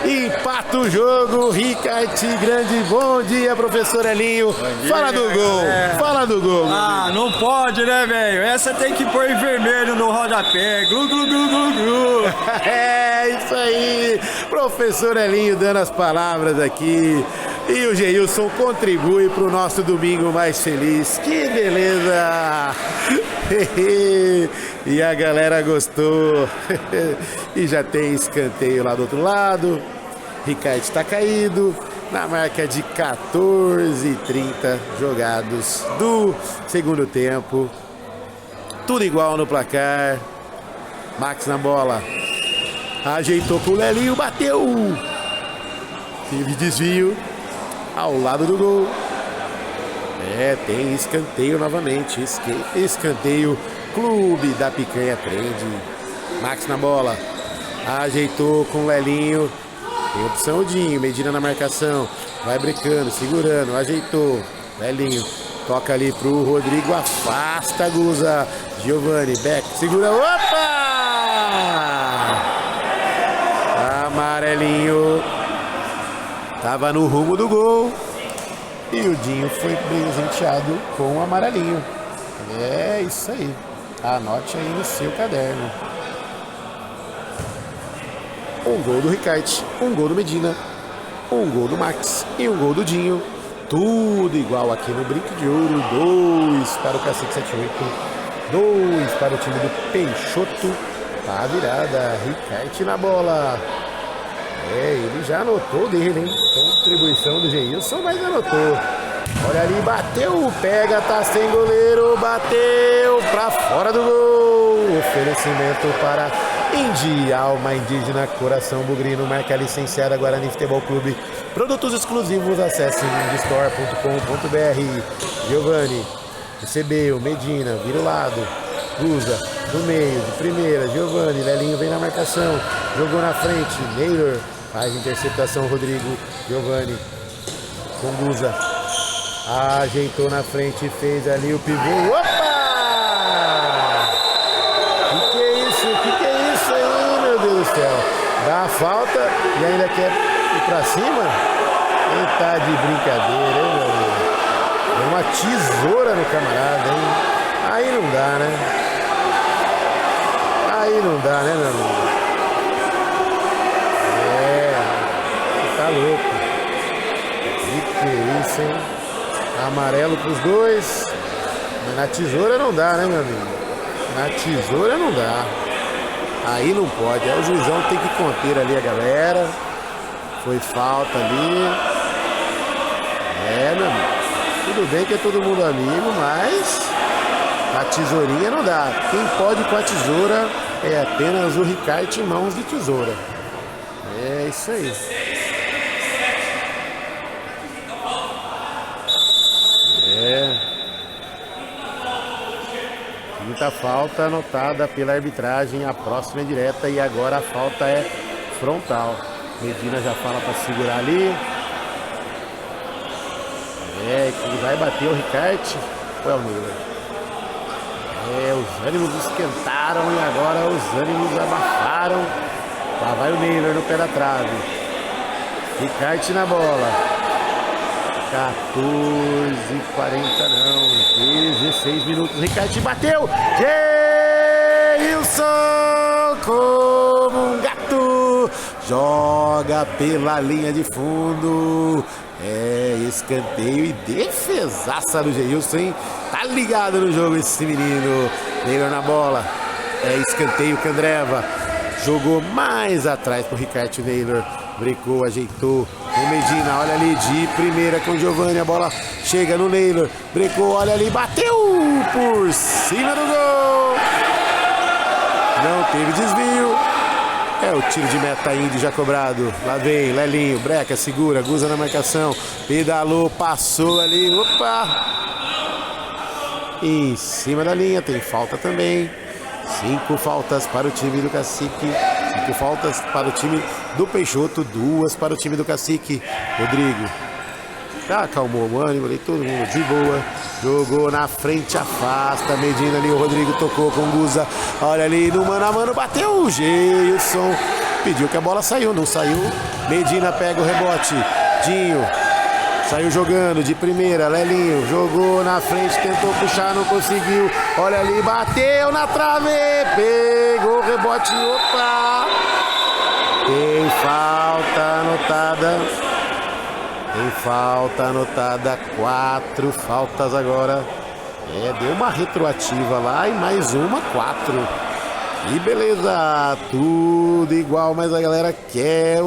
Empata o jogo, Ricarte grande. Bom dia, professor Elinho. Fala do gol, fala do gol. Ah, não pode, né, velho? Essa tem que pôr em vermelho no rodapé. Glu, glu, glu, glu, glu. É isso aí, professor Elinho dando as palavras aqui. E o Geilson contribui para o nosso domingo mais feliz. Que beleza! E a galera gostou. E já tem escanteio lá do outro lado. Ricarte está caído na marca de 14:30 jogados do segundo tempo. Tudo igual no placar. Max na bola. Ajeitou pro Lelinho, bateu. Teve desvio ao lado do gol. Tem escanteio novamente. Escanteio, Clube da Picanha Trend. Max na bola. Ajeitou com o Lelinho. Tem opção o Dinho. Medina na marcação. Vai brincando, segurando. Ajeitou. Lelinho. Toca ali pro Rodrigo. Afasta, Guza. Giovani. Beck. Segura. Opa! Amarelinho. Tava no rumo do gol. E o Dinho foi presenteado com o amarelinho. É isso aí. Anote aí no seu caderno. Um gol do Ricarte, um gol do Medina, um gol do Max e um gol do Dinho. Tudo igual aqui no Brinco de Ouro. 2 para o Cacique 78. 2 para o time do Peixoto. Tá virada. Ricarte na bola. Ele já anotou dele, hein? Contribuição do Geilson, mas anotou. Olha ali, bateu, pega, tá sem goleiro, bateu pra fora do gol. Oferecimento para Indi, alma indígena, coração bugrino, marca licenciada Guarani Futebol Clube. Produtos exclusivos, acesse indistore.com.br. Giovani, recebeu, Medina, vira o lado. Guza, no meio, de primeira, Giovani, Lelinho vem na marcação. Jogou na frente, Neylor, faz interceptação, Rodrigo, Giovani, com Guza. Ajeitou na frente, fez ali o pivô. Opa! Que é isso aí, meu Deus do céu? Dá a falta e ainda quer ir pra cima? Ele tá de brincadeira, hein, meu amigo? É uma tesoura no camarada, hein? Aí não dá, né? Aí não dá, né, meu amigo? Tá louco. Que é isso, hein? Amarelo pros dois. Mas na tesoura não dá, né, meu amigo? Na tesoura não dá. Aí não pode. Aí o juizão tem que conter ali a galera. Foi falta ali. Meu amigo. Tudo bem que é todo mundo amigo, mas a tesourinha não dá. Quem pode com a tesoura é apenas o Ricardo em mãos de tesoura. É isso aí. Quinta falta anotada pela arbitragem, a próxima é direta e agora a falta é frontal. Medina já fala para segurar ali. Quem vai bater o Ricardo ou é o Neylor? Os ânimos esquentaram e agora os ânimos abafaram. Lá vai o Neylor no pé da trave. Ricardo na bola. 14:40 não, 16 minutos, Ricardo bateu, Geilson como um gato, joga pela linha de fundo, escanteio e defesaça do Geilson, hein? Tá ligado no jogo esse menino, Neylor na bola, escanteio Candreva, jogou mais atrás pro Ricardo Neylor. Brecou, ajeitou o Medina, olha ali de primeira com o Giovanni, a bola chega no Neylor, brecou, olha ali, bateu por cima do gol, não teve desvio, o tiro de meta índio já cobrado, lá vem Lelinho, breca, segura, Guza na marcação, pedalou, passou ali, opa, em cima da linha, tem falta também, 5 faltas para o time do Cacique. 5 faltas para o time do Peixoto, 2 para o time do Cacique. Rodrigo acalmou o ânimo ali, todo mundo de boa. Jogou na frente, afasta. Medina ali, o Rodrigo tocou com o Guza. Olha ali, no mano a mano, bateu o Geilson. Pediu que a bola saiu, não saiu. Medina pega o rebote. Dinho saiu jogando de primeira, Lelinho jogou na frente, tentou puxar, não conseguiu. Olha ali, bateu na trave, pegou o rebote, opa! Tem falta anotada. Tem falta anotada, 4 faltas agora. Deu uma retroativa lá e mais uma, 4. E beleza, tudo igual, mas a galera quer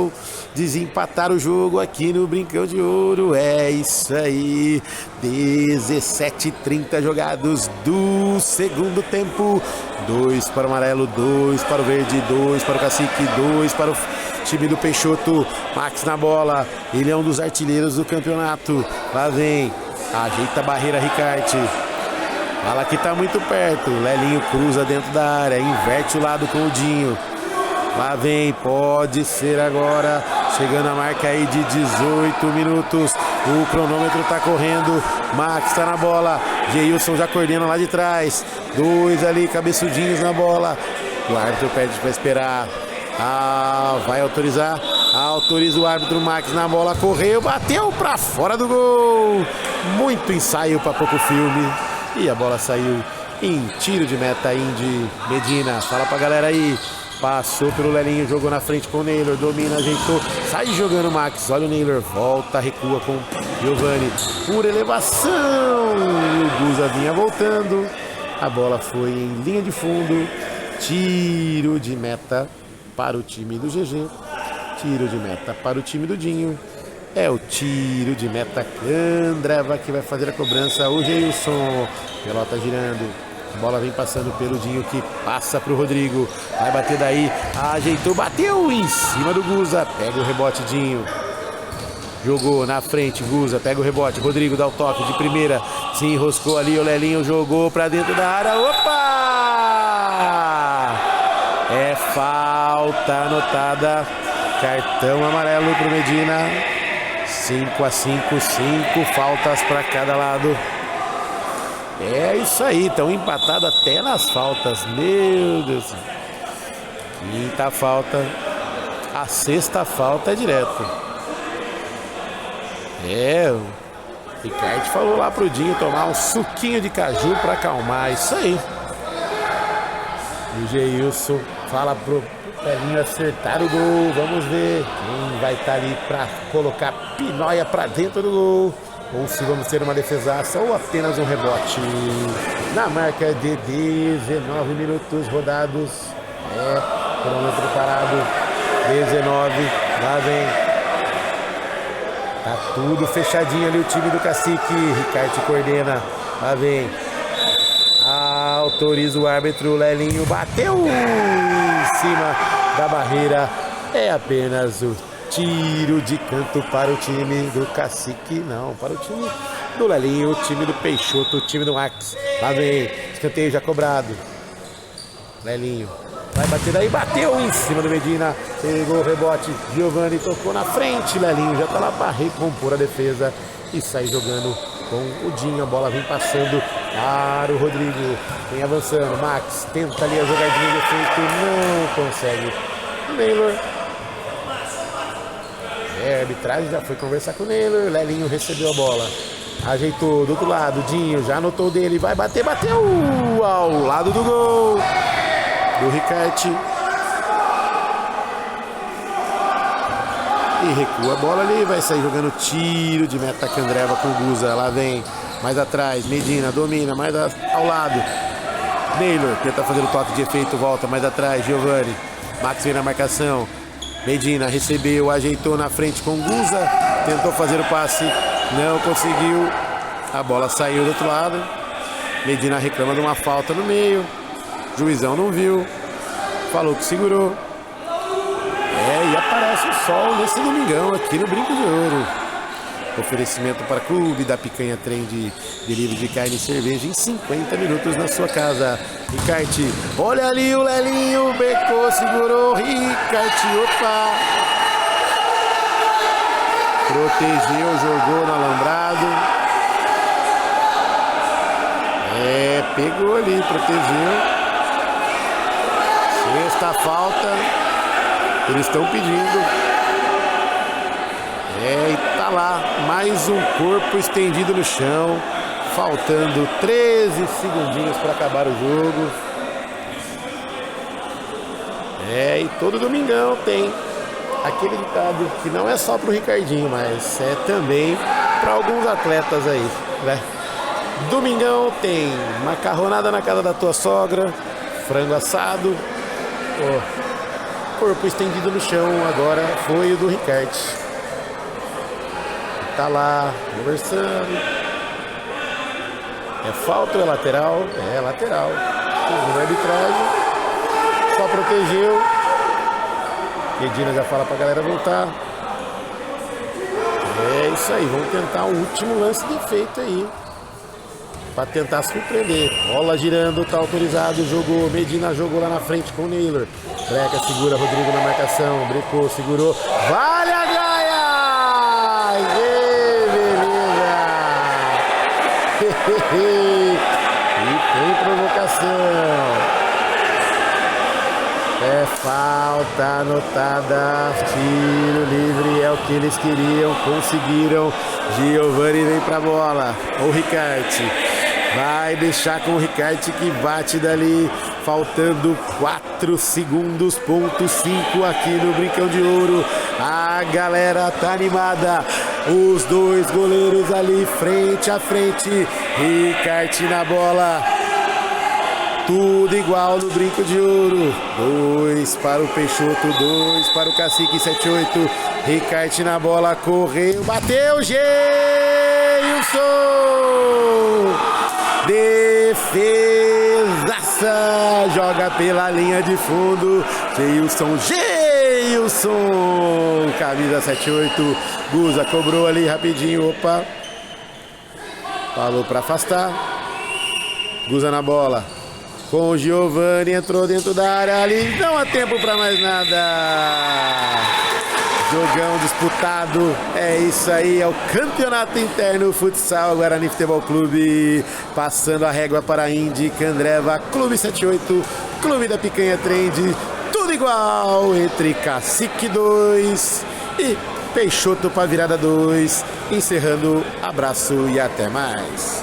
desempatar o jogo aqui no Brincão de Ouro. É isso aí, 17:30 jogados do segundo tempo. 2 para o amarelo, 2 para o verde, 2 para o Cacique, 2 para o time do Peixoto. Max na bola, ele é um dos artilheiros do campeonato. Lá vem, ajeita a barreira Ricardo. Fala que tá muito perto, Lelinho cruza dentro da área, inverte o lado com o Dinho. Lá vem, pode ser agora, chegando a marca aí de 18 minutos, o cronômetro tá correndo, Max tá na bola, Geilson já coordena lá de trás, 2 ali, cabeçudinhos na bola, o árbitro pede para esperar, vai autorizar, autoriza o árbitro, Max na bola, correu, bateu para fora do gol, muito ensaio para pouco filme. E a bola saiu em tiro de meta Indy. Medina, fala pra galera aí. Passou pelo Lelinho, jogou na frente com o Neylor. Domina, ajeitou, sai jogando o Max. Olha o Neylor, volta, recua com Giovanni. Por elevação. E o Guza vinha voltando. A bola foi em linha de fundo. Tiro de meta para o time do GG. Tiro de meta para o time do Dinho. É o tiro de meta Candreva que vai fazer a cobrança. O Geilson, pelota girando, a bola vem passando pelo Dinho que passa para o Rodrigo, vai bater daí, ajeitou, bateu em cima do Guza, pega o rebote Dinho, jogou na frente, Guza, pega o rebote, Rodrigo dá o toque de primeira, se enroscou ali, o Lelinho jogou para dentro da área, opa! É falta anotada, cartão amarelo para o Medina. 5-5, 5 faltas para cada lado. É isso aí, estão empatados até nas faltas. Meu Deus. Quinta falta. A sexta falta é direto. O Ricardo falou lá pro Dinho tomar um suquinho de caju para acalmar. Isso aí. O Geilson fala pro Lelinho acertar o gol, vamos ver quem vai estar ali para colocar Pinóia para dentro do gol, ou se vamos ter uma defesaça ou apenas um rebote. Na marca de 19 minutos rodados, cronômetro parado, 19, lá vem, tá tudo fechadinho ali o time do Cacique, Ricardo coordena, lá vem, autoriza o árbitro. Lelinho bateu em cima da barreira. É apenas o tiro de canto para o time do Cacique. Não, para o time do Lelinho, o time do Peixoto, o time do Max. Lá vem, escanteio já cobrado. Lelinho vai bater daí, bateu em cima do Medina. Pegou o rebote, Giovani tocou na frente. Lelinho já tá lá para recompor a defesa e sai jogando com o Dinho. A bola vem passando para o Rodrigo. Vem avançando, Max tenta ali a jogadinha de efeito, não consegue. Naylor. A arbitragem já foi conversar com o Naylor. Lelinho recebeu a bola, ajeitou do outro lado. Dinho já anotou dele, vai bater, bateu ao lado do gol do Ricarte. E recua a bola ali, vai sair jogando tiro de meta. Candreva com o Guza, lá vem, mais atrás, Medina domina, mais ao lado. Naylor tenta fazer o toque de efeito, volta mais atrás, Giovani. Max vem na marcação, Medina recebeu, ajeitou na frente com o Guza, tentou fazer o passe, não conseguiu. A bola saiu do outro lado. Medina reclama de uma falta no meio. Juizão não viu, falou que segurou. E aparece o sol nesse domingão aqui no Brinco de Ouro. Oferecimento para Clube da Picanha Trem de delivery de carne e cerveja em 50 minutos na sua casa. Ricarte, olha ali o Lelinho, becou, segurou, Ricarte, opa! Protegeu, jogou no alambrado. Pegou ali, protegeu. Sexta falta, eles estão pedindo. E tá lá, mais um corpo estendido no chão, faltando 13 segundinhos para acabar o jogo. E todo domingão tem aquele ditado que não é só pro Ricardinho, mas é também para alguns atletas aí, né? Domingão tem macarronada na casa da tua sogra, frango assado. Corpo estendido no chão agora foi o do Ricarte. Tá lá conversando. É falta ou é lateral? É lateral. Segundo a arbitragem, só protegeu. Medina já fala pra galera voltar. É isso aí, vamos tentar o último lance de efeito aí, para tentar surpreender. Bola girando, tá autorizado, jogou. Medina jogou lá na frente com o Naylor. Breca segura, Rodrigo na marcação. Brecou, segurou. Vale a Gaia! Beleza! E tem provocação. É falta anotada. Tiro livre é o que eles queriam. Conseguiram. Giovani vem pra bola. O Ricarte vai deixar com o Ricarte que bate dali, faltando 4 segundos, ponto 5 aqui no Brincão de Ouro. A galera tá animada, os dois goleiros ali frente a frente, Ricarte na bola, tudo igual no Brinco de Ouro. 2 para o Peixoto, 2 para o Cacique 78, Ricarte na bola, correu, bateu, Geilson! Defesaça, joga pela linha de fundo, Geilson, camisa 78, Guza cobrou ali rapidinho, opa, falou para afastar, Guza na bola, com o Giovani, entrou dentro da área ali, não há tempo para mais nada. Jogão disputado, é isso aí, é o campeonato interno futsal Guarani Futebol Clube, passando a régua para a Indy, Candreva, Clube 78, Clube da Picanha Trend, tudo igual entre Cacique 2 e Peixoto para virada 2, encerrando, abraço e até mais.